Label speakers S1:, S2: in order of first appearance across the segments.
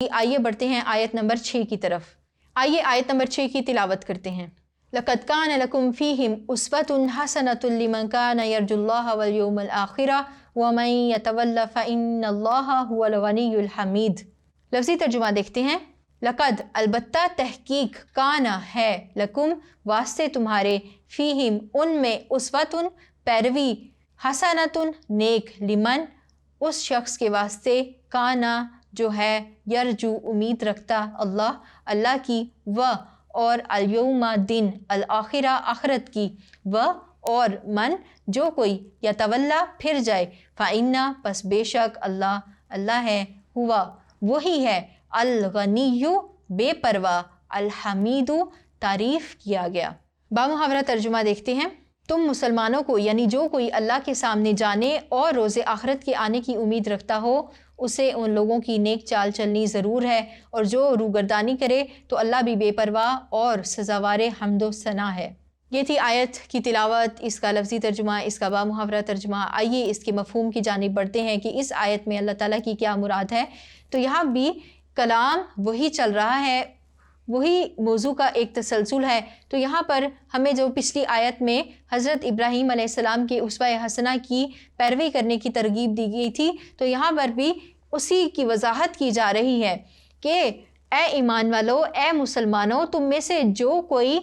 S1: आइए बढ़ते हैं आयत नंबर 6 की तरफ। आइए आयत नंबर 6 की तिलावत करते हैं। लक़द कान लकुम फ़ीहिम उस्वतुन हसनतुन लिमन कान यरजुल्लाह वल यौमल आखिर व मन यतवल्ला फ़इन्नल्लाह हुवल गनियुल हमीद। लफ्ज़ी तर्जुमा देखते हैं। लक़द अलबत्ता तहकीक काना है लकुम वास्ते तुम्हारे फ़ीहिम उनमें उस्वतुन पैरवी हसनतुन नेक लिमन उस शख्स के वास्ते काना जो है यरजू उम्मीद रखता अल्लाह की व और अल-यौमा दिन अल-आखिरा आखिरत की व और मन जो कोई या तवल्ला फिर जाए फ़इन्ना पस बेशक अल्लाह है हुआ वही है अल-गनिय्यु बेपरवा अल-हमीदु तारीफ़ किया गया। बामुहावरा तर्जुमा देखते हैं। तुम मुसलमानों को यानी जो कोई अल्लाह के सामने जाने और रोज़े आखिरत के आने की उम्मीद रखता हो उसे उन लोगों की नेक चाल चलनी ज़रूर है, और जो रूगर्दानी करे तो अल्लाह भी बेपरवाह और सज़ावार हम्दो सना है। ये थी आयत की तिलावत, इसका लफ्ज़ी तर्जुमा, इसका बामुहावरा तर्जुमा। आइए इसके मफ़हूम की जानिब बढ़ते हैं कि इस आयत में अल्लाह ताला की क्या मुराद है। तो यहाँ भी कलाम वही चल रहा है, वही मौजू का एक तसलसल है। तो यहाँ पर हमें जो पिछली आयत में हज़रत इब्राहीम अलैहिस्सलाम के उसवा हसना की पैरवी करने की तरगीब दी गई थी, तो यहाँ पर भी उसी की वजाहत की जा रही है कि ए ईमान वालो, ए मुसलमानों, तुम में से जो कोई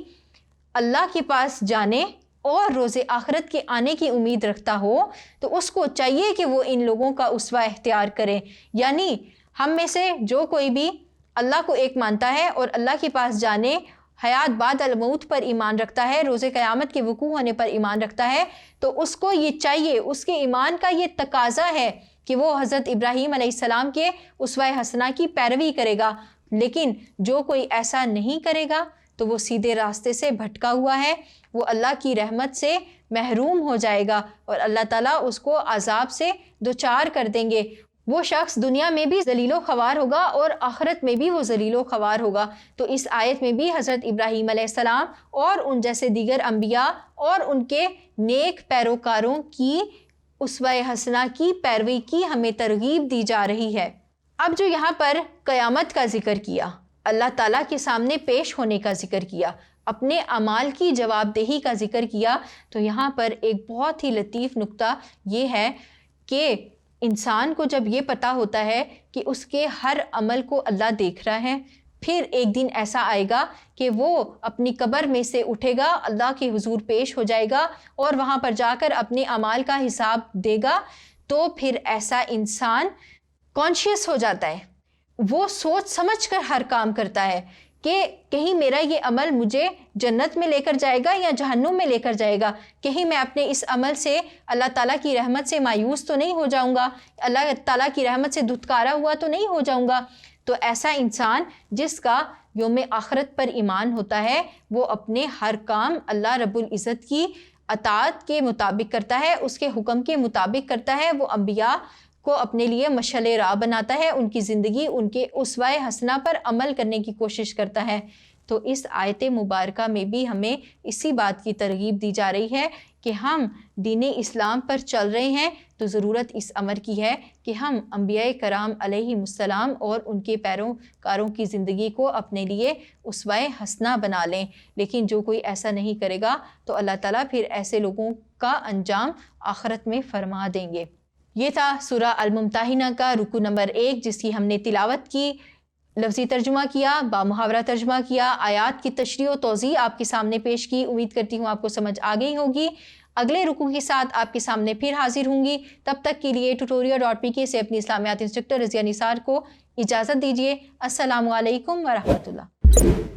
S1: अल्लाह के पास जाने और रोज़े आखिरत के आने की उम्मीद रखता हो तो उसको चाहिए कि वो इन लोगों का उसवा इख्तियार करे। यानी हम में से जो कोई भी अल्लाह को एक मानता है और अल्लाह के पास जाने, हयात बाद अल मौत पर ईमान रखता है, रोज़े क़यामत के वक़ूअ होने पर ईमान रखता है, तो उसको ये चाहिए, उसके ईमान का ये तकाज़ा है कि वो हज़रत इब्राहीम अलैहिस्सलाम के उसवा हसना की पैरवी करेगा। लेकिन जो कोई ऐसा नहीं करेगा तो वो सीधे रास्ते से भटका हुआ है, वो अल्लाह की रहमत से महरूम हो जाएगा और अल्लाह ताला उसको अज़ाब से दोचार कर देंगे। वो शख्स दुनिया में भी ज़लीलो ख़वार होगा और आखिरत में भी वो ज़लीलो ख़वार होगा। तो इस आयत में भी हज़रत इब्राहीम अलैहिस्सलाम और उन जैसे दीगर अम्बिया और उनके नेक पैरोकारों की उसवा हसना की पैरवी की हमें तरगीब दी जा रही है। अब जो यहाँ पर क़यामत का ज़िक्र किया, अल्लाह ताला के सामने पेश होने का ज़िक्र किया, अपने अमाल की जवाबदेही का ज़िक्र किया, तो यहाँ पर एक बहुत ही लतीफ़ नुक्ता ये है कि इंसान को जब ये पता होता है कि उसके हर अमल को अल्लाह देख रहा है, फिर एक दिन ऐसा आएगा कि वो अपनी कब्र में से उठेगा, अल्लाह के हुजूर पेश हो जाएगा और वहाँ पर जाकर अपने अमाल का हिसाब देगा, तो फिर ऐसा इंसान कॉन्शियस हो जाता है, वो सोच समझ कर हर काम करता है कि कहीं मेरा ये अमल मुझे जन्नत में लेकर जाएगा या जहन्नुम में लेकर जाएगा, कहीं मैं अपने इस अमल से अल्लाह ताला की रहमत से मायूस तो नहीं हो जाऊंगा, अल्लाह ताला की रहमत से धुतकारा हुआ तो नहीं हो जाऊंगा। तो ऐसा इंसान जिसका यौम आखिरत पर ईमान होता है, वो अपने हर काम अल्लाह रब्बुल इज़्ज़त की अताअत के मुताबिक करता है, उसके हुक्म के मुताबिक करता है, वो अम्बिया को अपने लिए मशअल राह बनाता है, उनकी ज़िंदगी उनके उसवा हसना पर अमल करने की कोशिश करता है। तो इस आयत मुबारका में भी हमें इसी बात की तरगीब दी जा रही है कि हम दीन इस्लाम पर चल रहे हैं तो ज़रूरत इस अमर की है कि हम अंबिया कराम अलैहिमुस्सलाम और उनके पैरोकारों की ज़िंदगी को अपने लिए उसवा हसना बना लें। लेकिन जो कोई ऐसा नहीं करेगा तो अल्लाह ताला फिर ऐसे लोगों का अंजाम आखिरत में फरमा देंगे। ये था सूरा अल-मुम्ताहिना का रुकू नंबर 1 जिसकी हमने तिलावत की, लफ्ज़ी तर्जुमा किया, बामुहावरा तर्जुमा किया, आयात की तशरीह और तौज़ी आपके सामने पेश की। उम्मीद करती हूँ आपको समझ आ गई होगी। अगले रुकू के साथ आपके सामने फिर हाजिर होंगी। तब तक के लिए tutorial.pk से अपनी इस्लामियात इंस्ट्रक्टर रज़िया निसार को इजाज़त दीजिए। अस्सलामु अलैकुम व रहमतुल्लाह।